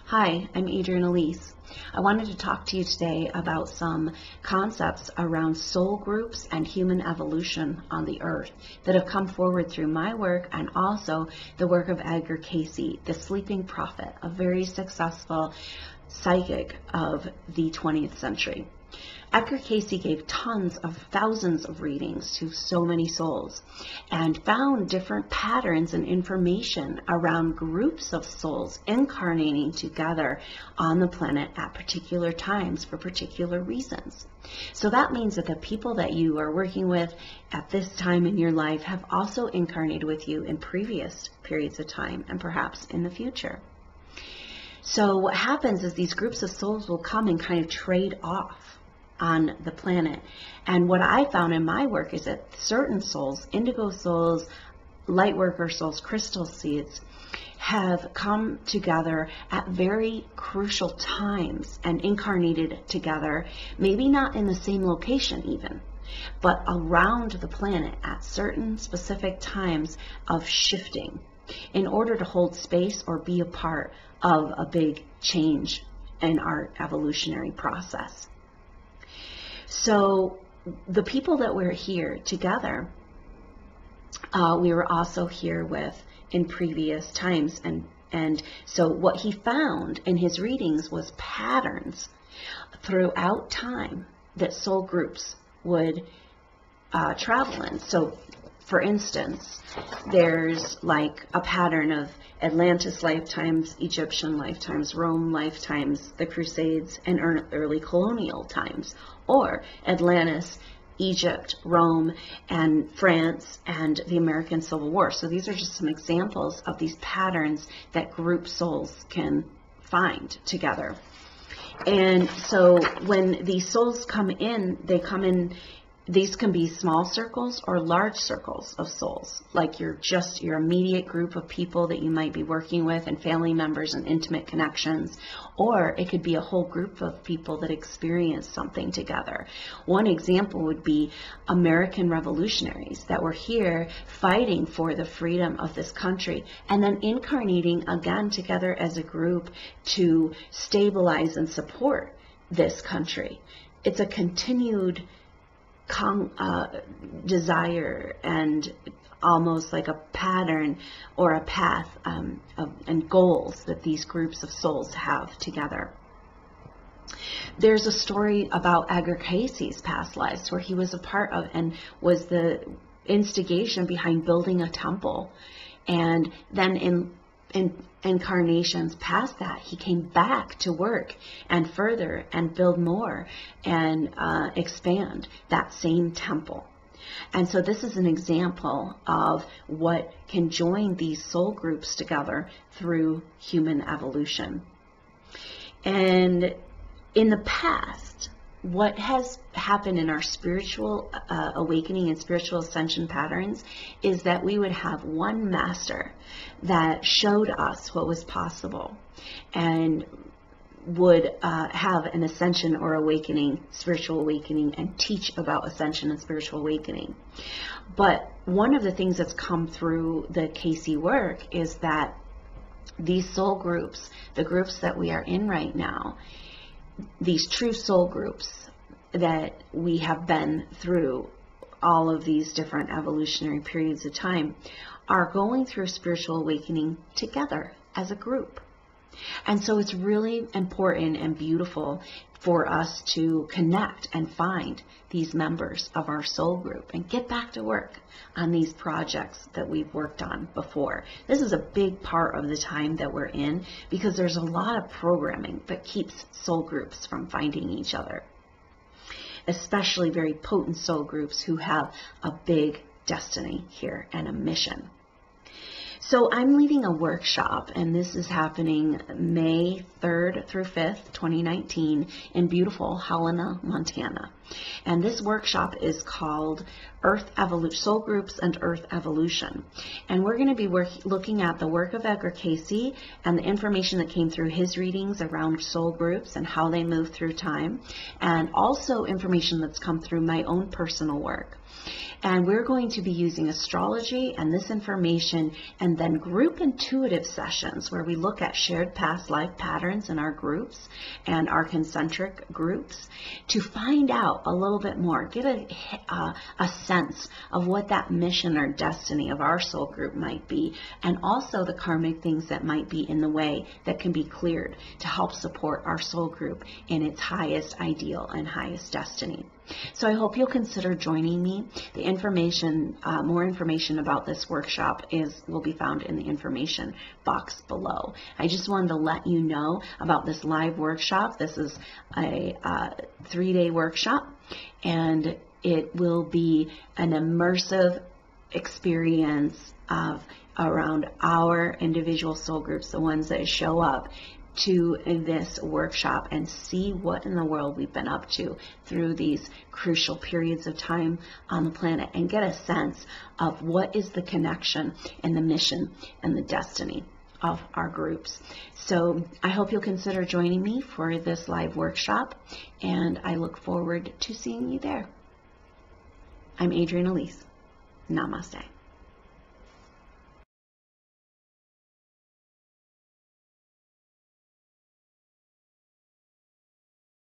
Hi, I'm Adrienne Elise. I wanted to talk to you today about some concepts around soul groups and human evolution on the earth that have come forward through my work and also the work of Edgar Cayce, the sleeping prophet, a very successful psychic of the 20th century. Edgar Cayce gave thousands of readings to so many souls and found different patterns and information around groups of souls incarnating together on the planet at particular times for particular reasons. So that means that the people that you are working with at this time in your life have also incarnated with you in previous periods of time and perhaps in the future. So what happens is these groups of souls will come and kind of trade off on the planet. And what I found in my work is that certain souls, indigo souls, light worker souls, crystal seeds, have come together at very crucial times and incarnated together, maybe not in the same location even, but around the planet at certain specific times of shifting in order to hold space or be a part of a big change in our evolutionary process. So the people that we're here together, we were also here with in previous times. And so what he found in his readings was patterns throughout time that soul groups would travel in. So for instance, there's like a pattern of Atlantis lifetimes, Egyptian lifetimes, Rome lifetimes, the Crusades, and early colonial times, or Atlantis, Egypt, Rome, and France, and the American Civil War. So these are just some examples of these patterns that group souls can find together. And so when these souls come in, these can be small circles or large circles of souls, like your immediate group of people that you might be working with and family members and intimate connections, or it could be a whole group of people that experience something together. One example would be American revolutionaries that were here fighting for the freedom of this country and then incarnating again together as a group to stabilize and support this country. It's a continued desire and almost like a pattern or a path and goals that these groups of souls have together. There's a story about Edgar Cayce's past lives where he was a part of and was the instigation behind building a temple, and then in incarnations past that, he came back to work and further and build more and expand that same temple. And so this is an example of what can join these soul groups together through human evolution. And in the past, what has happened in our spiritual awakening and spiritual ascension patterns is that we would have one master that showed us what was possible and would have an ascension or awakening, spiritual awakening, and teach about ascension and spiritual awakening. But one of the things that's come through the Cayce work is that these soul groups, the groups that we are in right now, these true soul groups that we have been through all of these different evolutionary periods of time, are going through spiritual awakening together as a group. And so it's really important and beautiful for us to connect and find these members of our soul group and get back to work on these projects that we've worked on before. This is a big part of the time that we're in because there's a lot of programming that keeps soul groups from finding each other, especially very potent soul groups who have a big destiny here and a mission. So I'm leading a workshop, and this is happening May 3rd through 5th, 2019 in beautiful Helena, Montana. And this workshop is called Earth Evolution, Soul Groups and Earth Evolution. And we're going to be looking at the work of Edgar Cayce and the information that came through his readings around soul groups and how they move through time, and also information that's come through my own personal work. And we're going to be using astrology and this information, and then group intuitive sessions where we look at shared past life patterns in our groups and our concentric groups to find out a little bit more, get a sense of what that mission or destiny of our soul group might be, and also the karmic things that might be in the way that can be cleared to help support our soul group in its highest ideal and highest destiny. So I hope you'll consider joining me. The information, more information about this workshop will be found in the information box below. I just wanted to let you know about this live workshop. This is a 3-day workshop, and it will be an immersive experience of around our individual soul groups, the ones that show up to this workshop and see what in the world we've been up to through these crucial periods of time on the planet, and get a sense of what is the connection and the mission and the destiny of our groups. So I hope you'll consider joining me for this live workshop, and I look forward to seeing you there. I'm Adrienne Elise. Namaste.